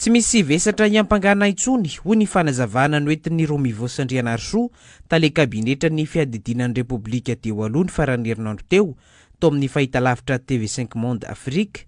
Tsy misy vesatra iampangana intsony hoy ny fanazavana noentin'ny Romivo Sandrianarsoa tale kabinetra ny fiadidinan'ny Repoblika teo aloha ny farany herinandro teo to amin'ny fahitalavitra TV5 Monde Afrique.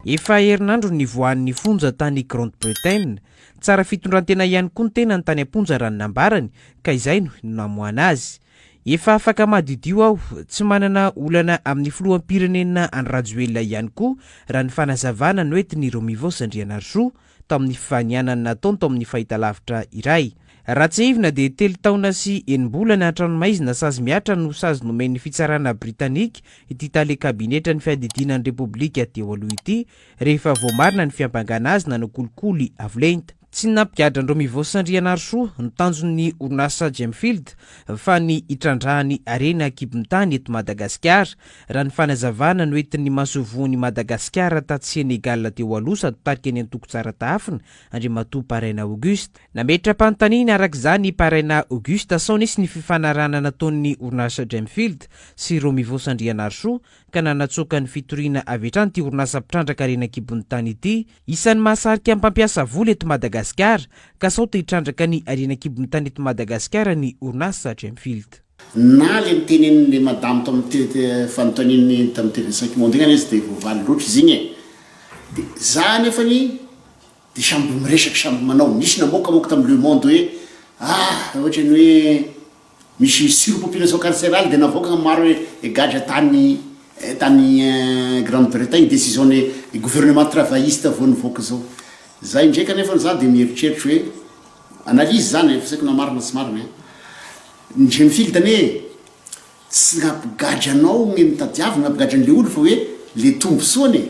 Efa herinandro ny voan'ny fonja tany Grande-Bretagne, tsara fitondrantena ihany koa ny tena ny tany amponja raha nambarany ka izay no namoana azy. Efa afaka madidio aho, tsy manana olana amin'ny filoham-pirenena any Rajoelina ihany koa raha ny fanazavana noentin'ny Romivo Sandrianarsoa tamin'ny fifanianana nataony tao amin'ny fahitalavitra iray. Raha tsy hivina dia 3 taona sy 9 bolana an-tranomaizina sazy miatra no sazy nomen'ny fitsarana Britanika ity tale kabinetra ny fiadidinan'ny Repoblika teo aloha ity rehefa voamarina ny fiambangana azy nanakolokoly avolenta. Tsy nampigadra Romivo Sandrianarsoa ny tanjon'ny orinasa Gemfield fa ny itrandrahany arena kibon-tany eto Madagasikara raha ny fanazavana noentin'ny masovoan'ny Madagasikara taty Senegal teo aloha sady tarika ny antoko tsara taafina Andriamatoa Paraina Auguste. Nametra-panontaniana arak'izany Paraina Auguste sao nisy ny fifanarana nataon'ny orinasa Gemfield sy Romivo Sandrianarsoa ka nanatsoaka ny fitoriana avy hatrany ty orinasa mpitrandraka arena kibon-tany ity isan'ny mahasarika mpampiasa vola eto Madagasikara ka sao te hitrandraka ny arena kibon-tany eto Madagasikara ny orinasa Gemfield. Na le mitenen'le madame tamin'ny fanontaniany tamin'ny TV5 Monde igny izy dia voavaly loatra izy igny e. Dia za nefany dia samby miresaka samby manao nisy namokamoka tamin'ny Le Monde hoe ohatra ny hoe misy surpopulation carcérale dia navoaka maro hoe gadra tany Grande-Bretagne décision ny gouvernement travailliste vao nivoaka zao. Zay ndraika nefa za dia mieritreritra hoe analyse zany fasaiko na marina sy marina ny Gemfield tany tsy nampigadra anao ny mitadiavina nampigadra an'le olo fa hoe le tombosoany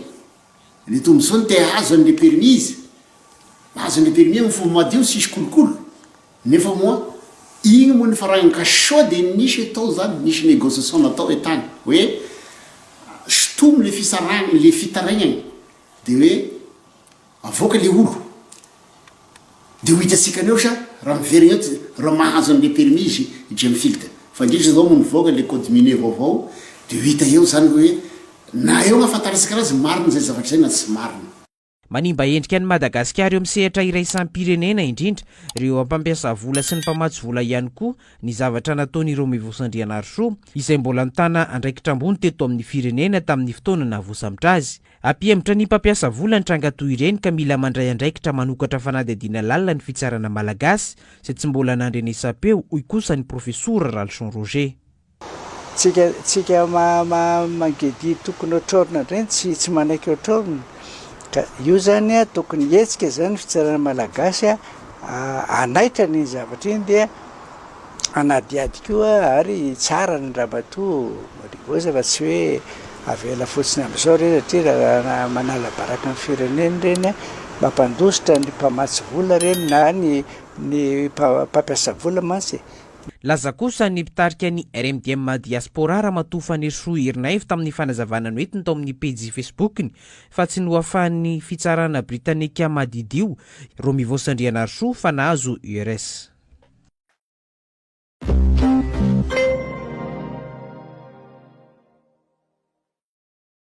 le tombosoany te azo an'le permise azo an'le permise amin'ny fomba madio sisy kolokolo nefa moa igny moa ny faragna sao dia nisy atao zany nisy négociation natao etany hoe sotomo le fisaragna le fitarainany dia hoe avoaka le olo dia ho hitatsika aneo sa raha miverigna eo raha mahazo an'le permise Gemfield fa indrindra zao moa nivoaka le code minier vaovao dia ho hita eo zany hoe na eo gnafantaratsika razy marina zay zavatra zay na tsy marina. Manimba endrika ny Madagasikara eo misehatra iraisam-pirenena indrindra ireo ampampiasa vola sy ny mpamatsy vola ihany koa ny zavatra nataon'ny Romivo Sandrianarsoa izay mbola nitana andraikitra ambony teto amin'ny firenena tamin'ny fotoana nahavoasamitra azy. Apiemitra ny mpampiasa vola ny trangatoa ireny ka mila mandray andraikitra manokatra fanadihadiana lalina ny fitsarana malagasy izay tsy mbola nandrenesam-peo hoy kosa ny profesora Ralson Roger. Tsika mangedy tokony otrorina ireny tsy manaiky otrorina. Ka io zany tokony hetsika zany fitsarana malagasy anaitra ny zavatra iny dia anadiady koa ary tsara ny ramatoa Romivo fa tsy hoe avela fotsiny amin'izao reny satria raha manala baraka ny firenena reny mampandositra ny mpamatsy vola reny na ny mpampiasa vola mantsy. Laza kosa ny mpitarika ny RMDM diaspora Ramatoa Fanersoa Erinaivo tamin'ny fanazavana noentiny tao amin'ny pejy Facebookny fa tsy noafahan'ny fitsarana Britanika madidio Romivo Sandrianarsoa fa nahazo URS.